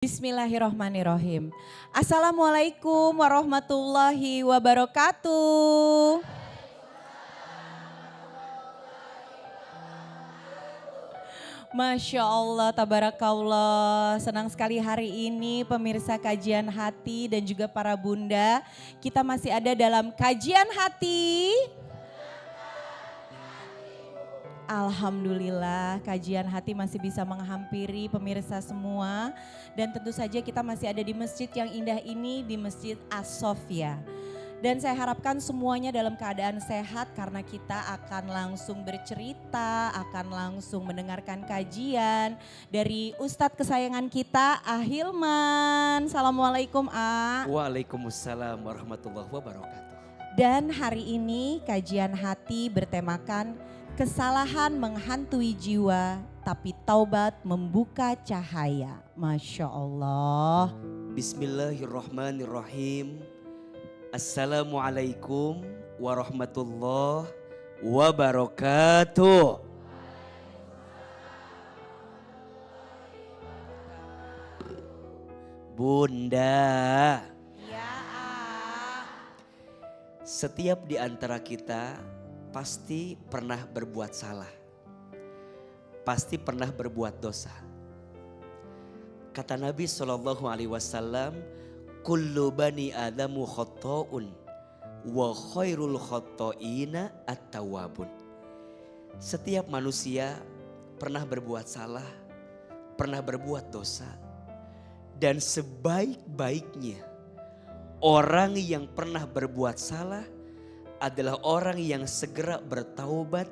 Bismillahirrohmanirrohim. Assalamualaikum warahmatullahi wabarakatuh. Masya Allah, tabarakallah. Senang sekali hari ini pemirsa kajian hati dan juga para bunda. Kita masih ada dalam kajian hati. Alhamdulillah kajian hati masih bisa menghampiri pemirsa semua. Dan tentu saja kita masih ada di masjid yang indah ini, di Masjid As-Sofia. Dan saya harapkan semuanya dalam keadaan sehat karena kita akan langsung bercerita, akan langsung mendengarkan kajian dari Ustadz kesayangan kita, Ahilman. Assalamualaikum A. Waalaikumsalam warahmatullahi wabarakatuh. Dan hari ini kajian hati bertemakan kesalahan menghantui jiwa, tapi taubat membuka cahaya. Masya Allah. Bismillahirrahmanirrahim. Assalamualaikum warahmatullahi wabarakatuh. Bunda, Ya A. setiap di antara kita pasti pernah berbuat salah. Pasti pernah berbuat dosa. Kata Nabi SAW, kullu bani adamu khotta'un wa khairul khotta'ina at-tawwabun. Setiap manusia pernah berbuat salah, pernah berbuat dosa. Dan sebaik-baiknya orang yang pernah berbuat salah adalah orang yang segera bertaubat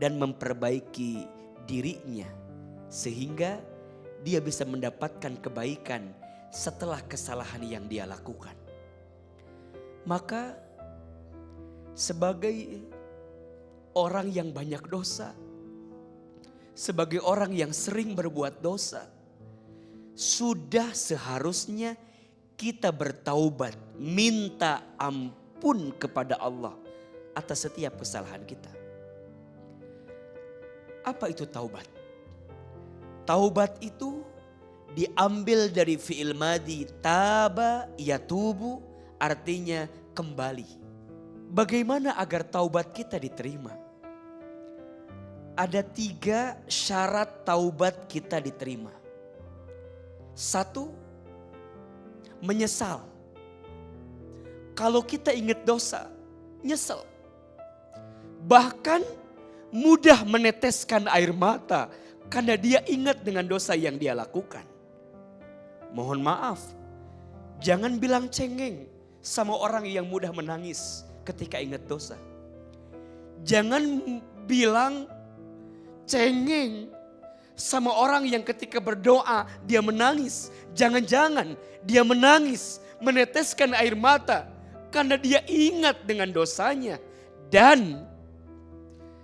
dan memperbaiki dirinya. Sehingga dia bisa mendapatkan kebaikan setelah kesalahan yang dia lakukan. Maka sebagai orang yang banyak dosa, sebagai orang yang sering berbuat dosa, sudah seharusnya kita bertaubat, minta ampun kepada Allah atas setiap kesalahan kita. Apa itu taubat? Taubat itu diambil dari fi'il madi taba yatubu, artinya kembali. Bagaimana agar taubat kita diterima? Ada 3 syarat taubat kita diterima. 1, menyesal. Kalau kita ingat dosa, nyesel. Bahkan mudah meneteskan air mata karena dia ingat dengan dosa yang dia lakukan. Mohon maaf, jangan bilang cengeng sama orang yang mudah menangis ketika ingat dosa. Jangan bilang cengeng sama orang yang ketika berdoa dia menangis. Jangan-jangan dia menangis, meneteskan air mata karena dia ingat dengan dosanya. Dan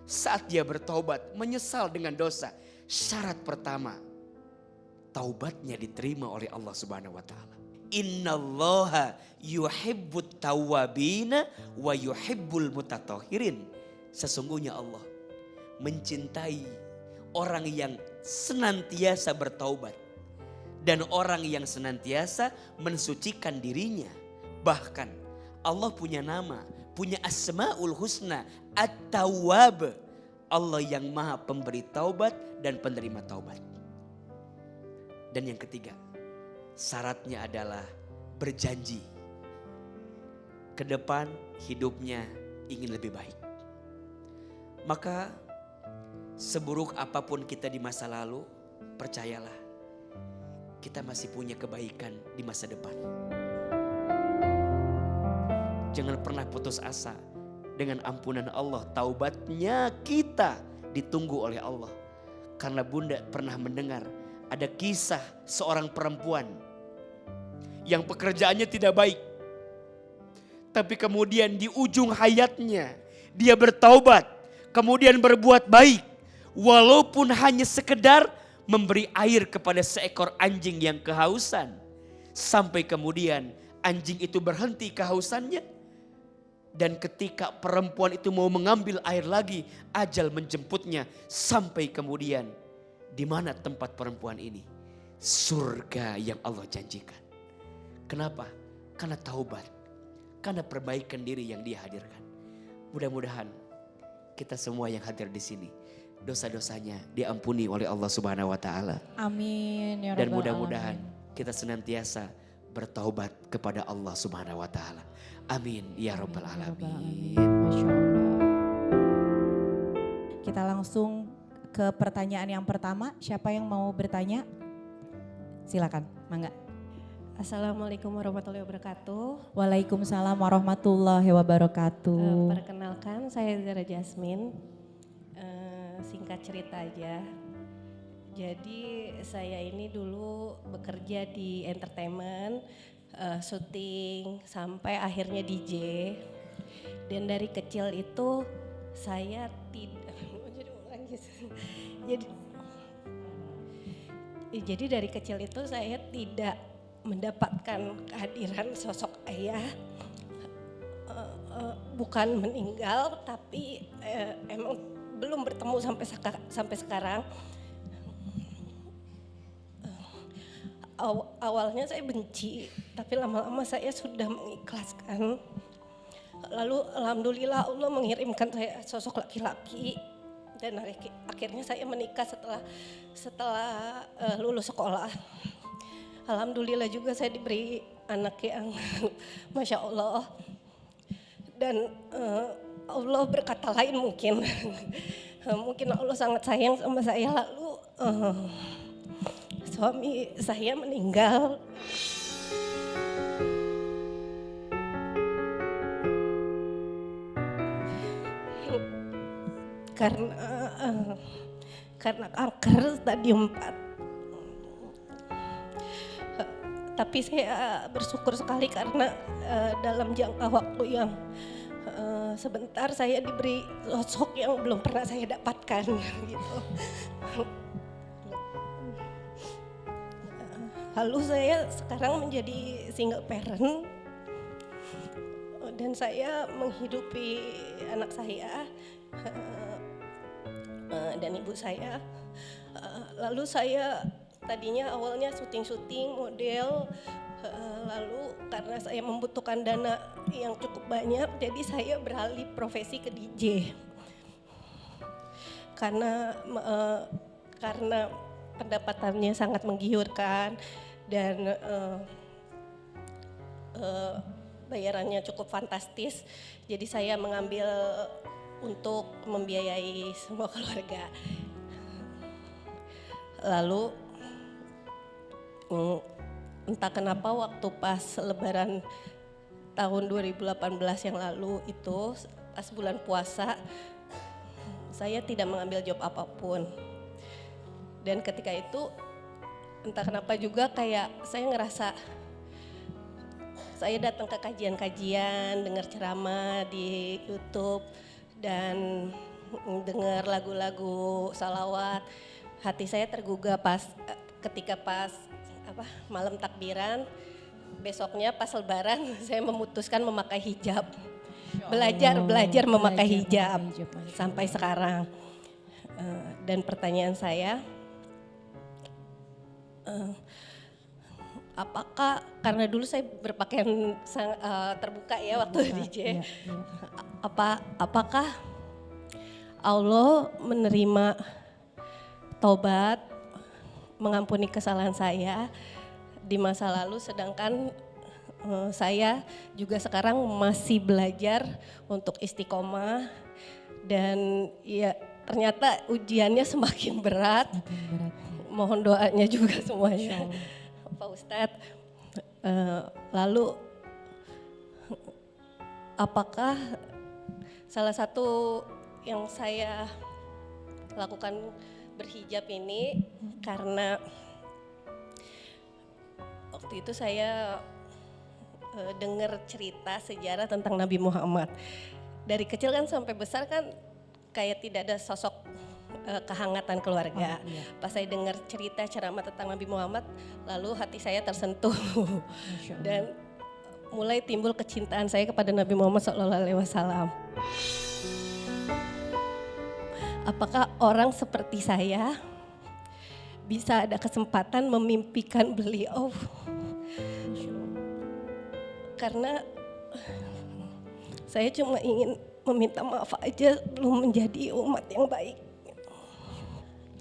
saat dia bertobat menyesal dengan dosa. Syarat pertama, taubatnya diterima oleh Allah Subhanahu wa taala. Innallaha yuhibbut tawwabina wa yuhibbul mutatahhirin. Sesungguhnya Allah mencintai orang yang senantiasa bertaubat dan orang yang senantiasa mensucikan dirinya. Bahkan Allah punya nama, punya asmaul husna, at-tawwab. Allah yang maha pemberi taubat dan penerima taubat. Dan yang ketiga, syaratnya adalah berjanji ke depan hidupnya ingin lebih baik. Maka seburuk apapun kita di masa lalu, percayalah kita masih punya kebaikan di masa depan. Jangan pernah putus asa. Dengan ampunan Allah, taubatnya kita ditunggu oleh Allah. Karena bunda pernah mendengar ada kisah seorang perempuan yang pekerjaannya tidak baik. Tapi kemudian di ujung hayatnya dia bertaubat, kemudian berbuat baik. Walaupun hanya sekedar memberi air kepada seekor anjing yang kehausan. Sampai kemudian anjing itu berhenti kehausannya. Dan ketika perempuan itu mau mengambil air lagi, ajal menjemputnya. Sampai kemudian, di mana tempat perempuan ini? surga yang Allah janjikan. Kenapa? Karena taubat, karena perbaikan diri yang Dia hadirkan. Mudah-mudahan kita semua yang hadir di sini, dosa-dosanya diampuni oleh Allah Subhanahu wa taala. Amin ya Dan Rabbal mudah-mudahan Alamin. kita senantiasa bertaubat kepada Allah Subhanahu wa taala. Amin ya Rabbal Amin ya Rabbal Alamin. Alamin. Masya Allah. Kita langsung ke pertanyaan yang pertama. Siapa yang mau bertanya? Silakan, Mangga. Assalamualaikum warahmatullahi wabarakatuh. Waalaikumsalam warahmatullahi wabarakatuh. Perkenalkan, saya Zara Jasmine. Singkat cerita aja. Jadi saya ini dulu bekerja di entertainment, syuting sampai akhirnya DJ. Dan dari kecil itu saya tidak jadi dari kecil itu saya tidak mendapatkan kehadiran sosok ayah. Bukan meninggal, tapi emang belum bertemu sampai sekarang. Awalnya saya benci, tapi lama-lama saya sudah mengikhlaskan. Lalu alhamdulillah Allah mengirimkan saya sosok laki-laki, dan akhirnya saya menikah setelah lulus sekolah. Alhamdulillah juga saya diberi anak yang Masya Allah. Dan Allah berkata lain mungkin. Mungkin Allah sangat sayang sama saya, lalu suami saya meninggal. Karena kanker stadium 4. Tapi saya bersyukur sekali karena dalam jangka waktu yang sebentar saya diberi sosok yang belum pernah saya dapatkan gitu. Lalu saya sekarang menjadi single parent dan saya menghidupi anak saya dan ibu saya. Lalu saya tadinya awalnya syuting model, lalu karena saya membutuhkan dana yang cukup banyak, jadi saya beralih profesi ke DJ. Karena pendapatannya sangat menggiurkan dan bayarannya cukup fantastis, jadi saya mengambil untuk membiayai semua keluarga. Lalu entah kenapa waktu pas lebaran tahun 2018 yang lalu itu, pas bulan puasa, saya tidak mengambil job apapun. Dan ketika itu entah kenapa juga kayak saya ngerasa saya datang ke kajian-kajian, dengar ceramah di YouTube dan dengar lagu-lagu salawat. Hati saya tergugah ketika malam takbiran, besoknya pas lebaran saya memutuskan memakai hijab. Belajar memakai hijab sampai sekarang. Dan pertanyaan saya, apakah karena dulu saya berpakaian terbuka ya waktu DJ, apakah Allah menerima taubat, mengampuni kesalahan saya di masa lalu, sedangkan saya juga sekarang masih belajar untuk istiqomah dan ya ternyata ujiannya semakin berat. Mohon doanya juga semuanya, Pak Ustadz. Lalu apakah salah satu yang saya lakukan berhijab ini karena waktu itu saya dengar cerita sejarah tentang Nabi Muhammad. Dari kecil kan sampai besar kan kayak tidak ada sosok kehangatan keluarga. Pas saya dengar cerita ceramah tentang Nabi Muhammad, lalu hati saya tersentuh dan mulai timbul kecintaan saya kepada Nabi Muhammad SAW. Apakah orang seperti saya bisa ada kesempatan memimpikan beliau. Karena saya cuma ingin meminta maaf aja, belum menjadi umat yang baik.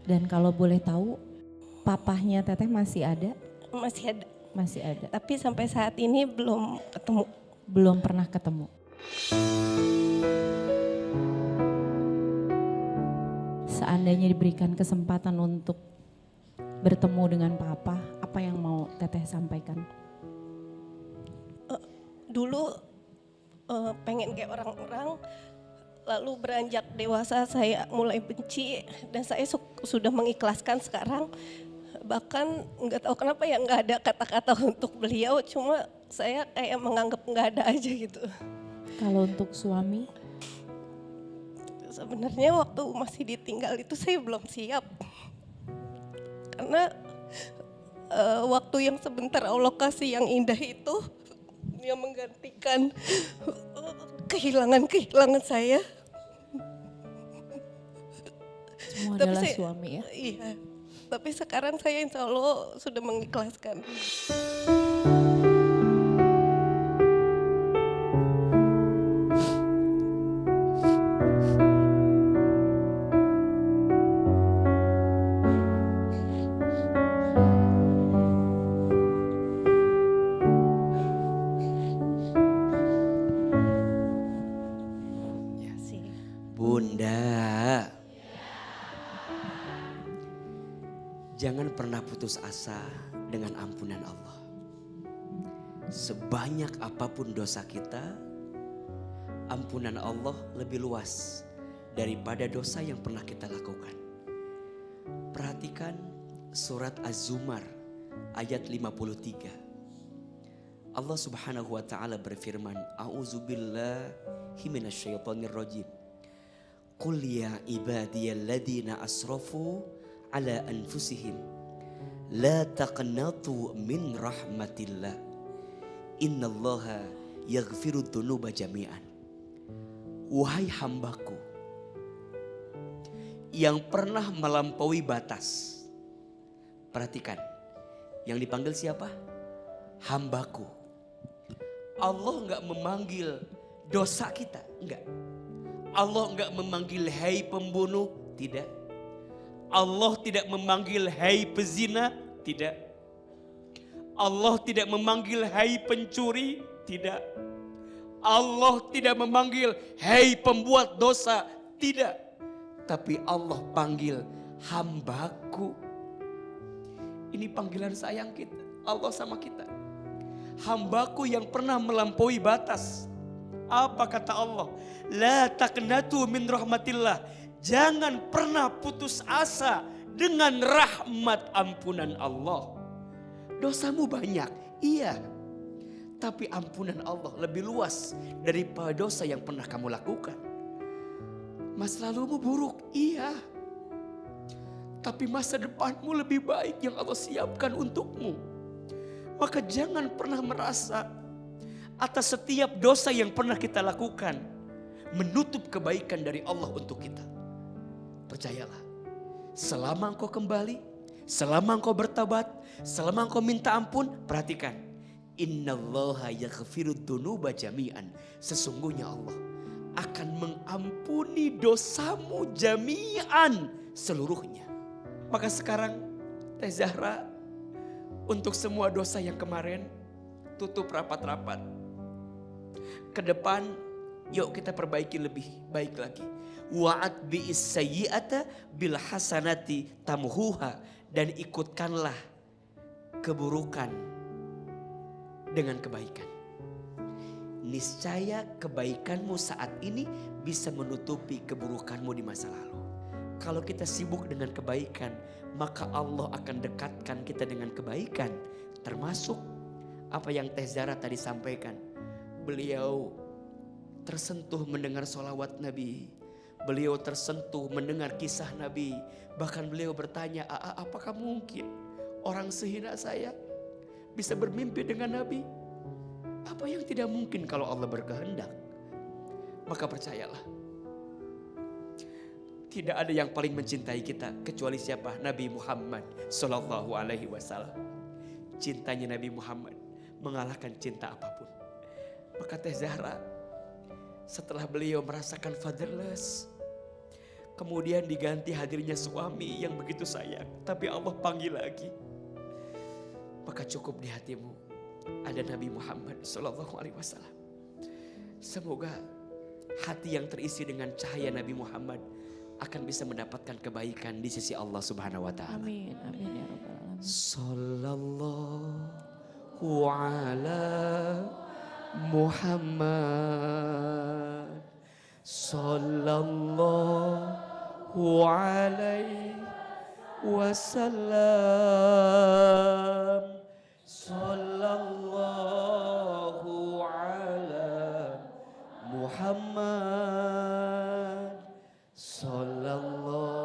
Dan kalau boleh tahu, papahnya Teteh masih ada? Masih ada, Masih ada. tapi sampai saat ini belum ketemu. Belum pernah ketemu. Seandainya diberikan kesempatan untuk bertemu dengan papa, apa yang mau Teteh sampaikan? Dulu pengen kayak orang-orang, lalu beranjak dewasa saya mulai benci dan saya sudah mengikhlaskan sekarang. Bahkan nggak tahu kenapa ya nggak ada kata-kata untuk beliau, cuma saya kayak menganggap nggak ada aja gitu. Kalau untuk suami, Sebenarnya waktu masih ditinggal itu saya belum siap. Karena waktu yang sebentar Allah kasih yang indah itu yang menggantikan kehilangan saya. semua Tapi adalah saya- suami ya. Iya, tapi sekarang saya insya Allah sudah mengikhlaskan. Ya. Sih. Bunda, jangan pernah putus asa dengan ampunan Allah. Sebanyak apapun dosa kita, ampunan Allah lebih luas daripada dosa yang pernah kita lakukan. Perhatikan surat Az-Zumar ayat 53. Allah Subhanahu wa taala berfirman, A'udzubillahi minasyaitonirrajim. Qul ya ibadiyalladzina asrafu ala anfusihim la taqnatu min rahmatillah. Innallaha yaghfirud dzunuba jami'an. Wahai hambaku yang pernah melampaui batas. Perhatikan, yang dipanggil siapa? Hambaku. Allah enggak memanggil dosa kita, enggak. Allah enggak memanggil hai pembunuh, tidak. Allah tidak memanggil hai pezina, tidak. Allah tidak memanggil hai pencuri, tidak. Allah tidak memanggil hai pembuat dosa, tidak. Tapi Allah panggil hambaku. Ini panggilan sayang kita, Allah sama kita. Hambaku yang pernah melampaui batas. Apa kata Allah? La taqnatu min rahmatillah. Jangan pernah putus asa dengan rahmat ampunan Allah. Dosamu banyak, iya. Tapi ampunan Allah lebih luas daripada dosa yang pernah kamu lakukan. Masa lalumu buruk, iya. Tapi masa depanmu lebih baik yang Allah siapkan untukmu. Maka jangan pernah merasa atas setiap dosa yang pernah kita lakukan menutup kebaikan dari Allah untuk kita. Percayalah, selama engkau kembali, selama engkau bertobat, selama engkau minta ampun, perhatikan. Innallaha yaghfirud dzunuba jami'an. Sesungguhnya Allah akan mengampuni dosamu jami'an, seluruhnya. Maka sekarang Teh Zahra, untuk semua dosa yang kemarin, tutup rapat-rapat. Ke depan, yuk kita perbaiki lebih baik lagi. Wa'at bi'is sayyi'ata bil hasanati tamhuha. Dan ikutkanlah keburukan dengan kebaikan. Niscaya kebaikanmu saat ini bisa menutupi keburukanmu di masa lalu. Kalau kita sibuk dengan kebaikan, maka Allah akan dekatkan kita dengan kebaikan. Termasuk apa yang Teh Zahra tadi sampaikan. Beliau tersentuh mendengar sholawat Nabi. Beliau tersentuh mendengar kisah Nabi. Bahkan beliau bertanya, apakah mungkin orang sehina saya bisa bermimpi dengan Nabi? Apa yang tidak mungkin kalau Allah berkehendak? Maka percayalah, Tidak ada yang paling mencintai kita kecuali siapa? Nabi Muhammad Sallallahu Alaihi Wasallam. Cintanya Nabi Muhammad mengalahkan cinta apapun. Maka Teh Zahra setelah beliau merasakan fatherless, kemudian diganti hadirnya suami yang begitu sayang, tapi Allah panggil lagi. Maka cukup di hatimu ada Nabi Muhammad Sallallahu Alaihi Wasallam. Semoga hati yang terisi dengan cahaya Nabi Muhammad akan bisa mendapatkan kebaikan di sisi Allah Subhanahu wa taala. Amin, amin ya rabbal alamin. Sallallahu ala Muhammad, sallallahu alaihi wasallam, sallallahu ala Muhammad, sallallahu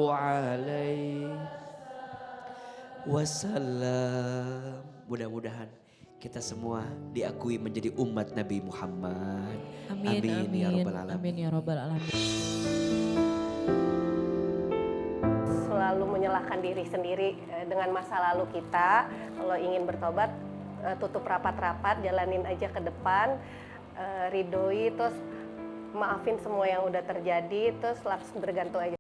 alaihi wasallam. Mudah-mudahan kita semua diakui menjadi umat Nabi Muhammad. Amin, amin, ya rabbal alamin. amin ya rabbal alamin. Selalu menyalahkan diri sendiri dengan masa lalu kita. Kalau ingin bertobat, tutup rapat-rapat, jalanin aja ke depan, ridhoi, terus maafin semua yang udah terjadi, terus langsung bergantung aja.